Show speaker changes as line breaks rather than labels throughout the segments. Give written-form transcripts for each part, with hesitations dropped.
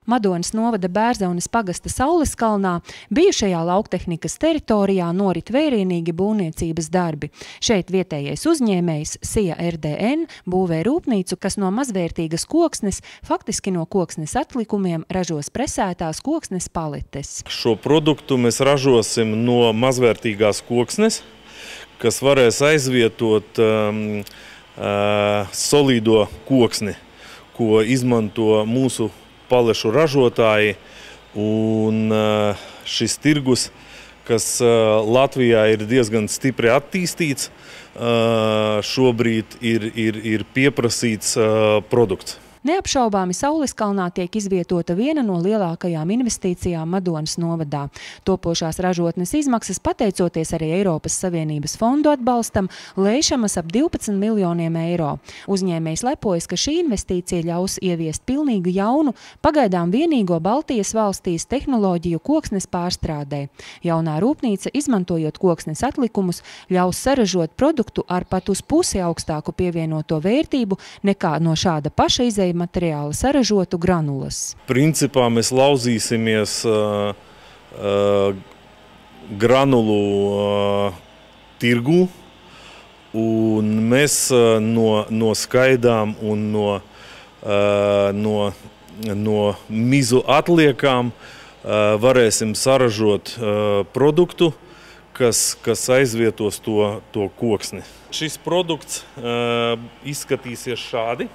Madonas novada Bērzaunes pagasta Sauleskalnā bijušajā lauktehnikas teritorijā norit vērienīgi būvniecības darbi. Šeit vietējais uzņēmējs SIA RDN būvē rūpnīcu, kas no mazvērtīgas koksnes, faktiski no koksnes atlikumiem, ražos presētās koksnes paletes.
Šo produktu mēs ražosim no mazvērtīgās koksnes, kas varēs aizvietot solīdo koksni, ko izmanto mūsu palešu ražotāji, un šis tirgus, kas Latvijā ir diezgan stipri attīstīts, šobrīd ir pieprasīts produkts.
Neapšaubāmi Sauleskalnā tiek izvietota viena no lielākajām investīcijām Madonas novadā. Topošās ražotnes izmaksas, pateicoties arī Eiropas Savienības fondu atbalstam, lēšamas ap 12 miljoniem eiro. Uzņēmējs lepojas, ka šī investīcija ļaus ieviest pilnīgi jaunu, pagaidām vienīgo Baltijas valstīs tehnoloģiju koksnes pārstrādē. Jaunā rūpnīca, izmantojot koksnes atlikumus, ļaus saražot produktu ar pat uz pusi augstāku pievienoto vērtību nekā no šāda paša izēja materiāla saražotu granulas.
Principā mēs lauzīsimies granulu tirgu, un mēs no skaidām un no mizu atliekām varēsim saražot produktu, kas aizvietos to koksni. Šis produkts izskatīsies šādi.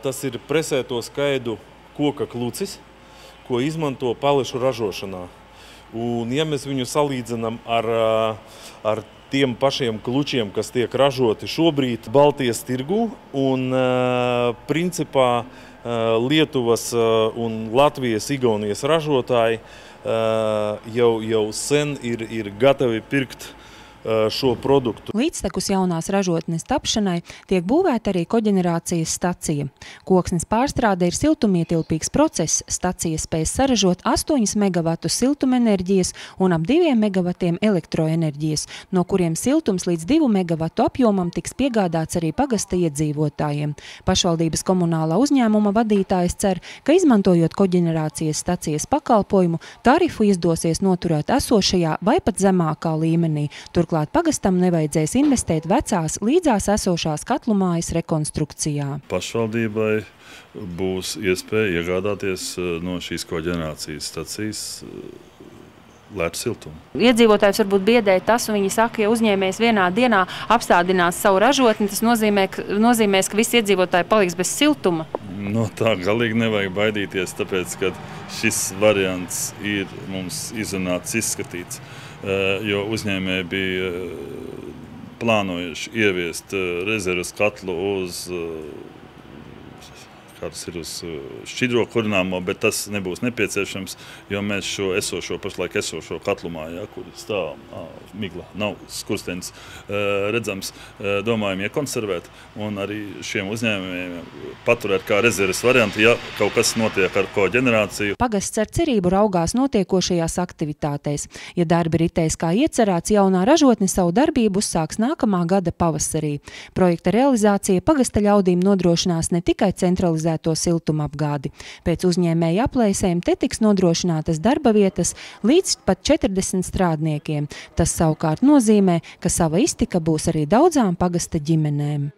Tas ir presēto skaidu koka klucis, ko izmanto palešu ražošanā. Un, ja mēs viņu salīdzinām ar tiem pašiem klučiem, kas tiek ražoti šobrīd Baltijas tirgu, un principā Lietuvas un Latvijas, Igaunijas ražotāji jau sen ir gatavi pirkt šo produktu.
Līdztekus jaunās ražotnes tapšanai tiek būvēta arī koģenerācijas stacija. Koksnes pārstrāde ir siltumietilpīgs process. Stacija spēj saražot 8 megavatus siltumenerģijas un ap 2 megavatiem elektroenerģijas, no kuriem siltums līdz 2 megavatu apjomam tiks piegādāts arī pagasta iedzīvotājiem. Pašvaldības komunālā uzņēmuma vadītājs cer, ka izmantojot koģenerācijas stacijas pakalpojumu, tarifu izdosies noturēt esošajā vai pat zemākā līmenī. Turklāt pagastam nevajadzēs investēt vecās līdzās esošās katlumājas rekonstrukcijā.
Pašvaldībai būs iespēja iegādāties no šīs koģenerācijas stacijas lētu siltumu.
Iedzīvotājs varbūt biedē tas, un viņi saka, ja uzņēmējs vienā dienā apstādinās savu ražotni, tas nozīmēs, ka visi iedzīvotāji paliks bez siltuma.
No tā galīgi nevajag baidīties, tāpēc, ka šis variants ir mums izrunāts, izskatīts, jo uzņēmēji bija plānojuši ieviest rezerves katlu uz šķidro kurināmo, bet tas nebūs nepieciešams, jo mēs šo pašlaik esošo katlumā, kur stāv migla, nav skurstenis redzams, domājam iekonservēt un arī šiem uzņēmējiem paturēt kā rezerves variantu, ja kaut kas notiek ar koģenerāciju.
Pagasts ar cerību raugās notiekošajās aktivitātēs. Ja darbi ritēs kā iecerēts, jaunā ražotne savu darbību uzsāks nākamā gada pavasarī. Projekta realizācija pagasta ļaudīm nodrošinās ne tikai centralizēt siltumapgādi. Pēc uzņēmēja aplēsēm te tiks nodrošinātas darba vietas līdz pat 40 strādniekiem. Tas savukārt nozīmē, ka sava iztika būs arī daudzām pagasta ģimenēm.